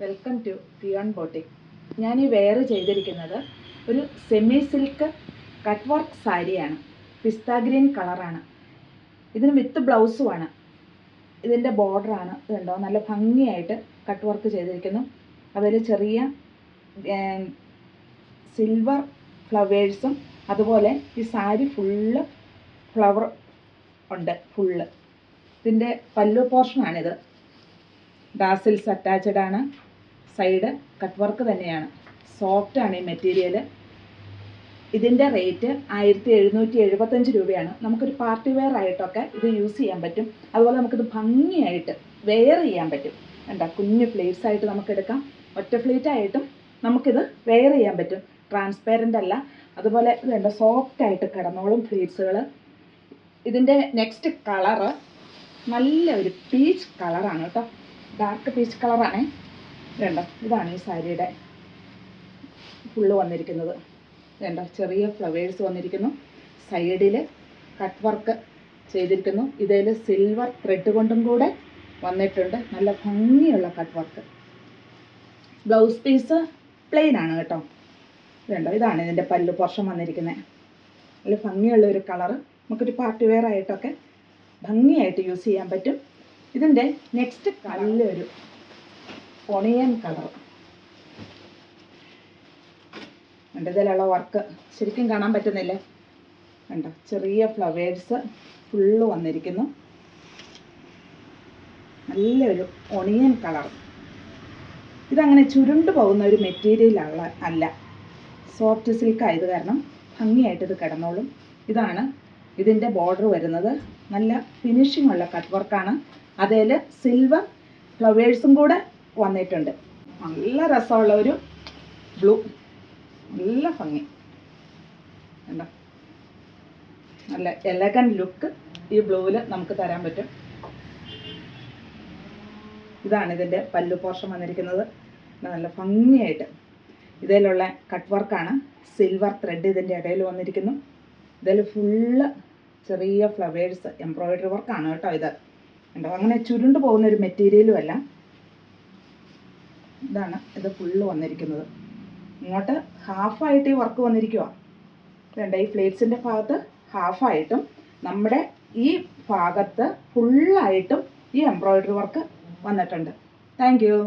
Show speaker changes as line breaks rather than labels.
Welcome to peon boutique. ഞാൻ ഈ wear ചെയ്തിരിക്കുന്നത് ഒരു സെമി സിൽക്ക് കട്ട് വർക്ക് സാരിയാണ്. പിസ്ത ഗ്രീൻ കളറാണ്. ഇതിന് വിത്ത് ബ്ലൗസുമാണ്. ഇതിൻ്റെ ബോർഡറാണ് ഇതുണ്ടോ, നല്ല ഭംഗിയായിട്ട് കട്ട് വർക്ക് ചെയ്തിരിക്കുന്നു. അതിൽ ചെറിയ സിൽവർ ഫ്ലവേഴ്സും അതുപോലെ ഈ സാരി ഫുള്ള് ഫ്ലവർ ഉണ്ട്. ഇതിൻ്റെ പല്ലു പോർഷനാണിത്. ഡാസിൽസ് അറ്റാച്ച്ഡ് ആണ്. സൈഡ് കട്ട് വർക്ക് തന്നെയാണ്. സോഫ്റ്റ് ആണ് ഈ മെറ്റീരിയൽ. ഇതിൻ്റെ റേറ്റ് 1775 രൂപയാണ്. നമുക്കൊരു പാർട്ടി വെയർ ആയിട്ടൊക്കെ ഇത് യൂസ് ചെയ്യാൻ പറ്റും. അതുപോലെ നമുക്കിത് ഭംഗിയായിട്ട് വെയർ ചെയ്യാൻ പറ്റും. എന്താ, കുഞ്ഞു ഫ്ലീറ്റ്സ് ആയിട്ട് നമുക്കെടുക്കാം. ഒറ്റ ഫ്ലീറ്റ് ആയിട്ടും നമുക്കിത് വെയർ ചെയ്യാൻ പറ്റും. ട്രാൻസ്പെറൻ്റ് അല്ല. അതുപോലെ ഇതുണ്ട്, സോഫ്റ്റ് ആയിട്ട് കിടന്നോളും ഫ്ലീറ്റ്സുകൾ. ഇതിൻ്റെ നെക്സ്റ്റ് കളറ് നല്ലൊരു പീച്ച് കളറാണ് കേട്ടോ. ഡാർക്ക് പീച്ച് കളറാണ്. വേണ്ട, ഇതാണ് ഈ സാരിയുടെ ഫുള്ള് വന്നിരിക്കുന്നത്. വേണ്ട, ചെറിയ ഫ്ലവേഴ്സ് വന്നിരിക്കുന്നു. സൈഡിൽ കട്ട് വർക്ക് ചെയ്തിരിക്കുന്നു. ഇതിൽ സിൽവർ ത്രെഡ് കൊണ്ടും കൂടെ വന്നിട്ടുണ്ട്. നല്ല ഭംഗിയുള്ള cut work. Blouse piece plain ആണ് കേട്ടോ. വേണ്ട, ഇതാണ് ഇതിൻ്റെ പല്ലു പോർഷൻ വന്നിരിക്കുന്നത്. നല്ല ഭംഗിയുള്ളൊരു കളറ്. നമുക്കൊരു പാർട്ടി വെയർ ആയിട്ടൊക്കെ ഭംഗിയായിട്ട് യൂസ് ചെയ്യാൻ പറ്റും. ഇതിൻ്റെ നെക്സ്റ്റ് നല്ലൊരു ഒണിയൻ കളർ. ഇതിലുള്ള വർക്ക് ശരിക്കും കാണാൻ പറ്റുന്നില്ലേ? കണ്ടോ, ചെറിയ ഫ്ലവേഴ്സ് ഫുള്ള് വന്നിരിക്കുന്നു. നല്ലൊരു ഒണിയൻ കളർ. ഇതങ്ങനെ ചുരുണ്ടു പോകുന്ന ഒരു മെറ്റീരിയൽ അല്ല. സോഫ്റ്റ് സിൽക്ക് ആയത് കാരണം ഭംഗിയായിട്ട് ഇത് കിടന്നോളും. ഇതാണ് ഇതിൻ്റെ ബോർഡർ വരുന്നത്. നല്ല ഫിനിഷിംഗ് ഉള്ള കട്ട് വർക്കാണ്. അതിൽ സിൽവർ ഫ്ലവേഴ്സും കൂടെ വന്നിട്ടുണ്ട്. നല്ല രസമുള്ള ഒരു ബ്ലൂ. നല്ല ഭംഗി. കണ്ടോ, നല്ല എലഗൻ ലുക്ക് ഈ ബ്ലൂവിൽ നമുക്ക് തരാൻ പറ്റും. ഇതാണ് ഇതിൻ്റെ പല്ലു പോർഷൻ വന്നിരിക്കുന്നത്. നല്ല ഭംഗിയായിട്ട് ഇതിലുള്ള കട്ട് വർക്കാണ്. സിൽവർ ത്രെഡ് ഇതിൻ്റെ ഇടയിൽ വന്നിരിക്കുന്നു. ഇതിൽ ഫുള്ള് ചെറിയ ഫ്ലവേഴ്സ് എംബ്രോയിഡറി വർക്കാണ് കേട്ടോ. ഇത് കണ്ടോ, അങ്ങനെ ചുരുണ്ടു പോകുന്നൊരു മെറ്റീരിയലും അല്ല. ഇതാണ് ഇത് ഫുള്ള് വന്നിരിക്കുന്നത്. ഇങ്ങോട്ട് ഹാഫായിട്ട് ഈ വർക്ക് വന്നിരിക്കുക. വേണ്ട, ഈ പ്ലേറ്റ്സിൻ്റെ ഭാഗത്ത് ഹാഫായിട്ടും നമ്മുടെ ഈ ഭാഗത്ത് ഫുള്ളായിട്ടും ഈ എംബ്രോയിഡറി വർക്ക് വന്നിട്ടുണ്ട്. Thank you.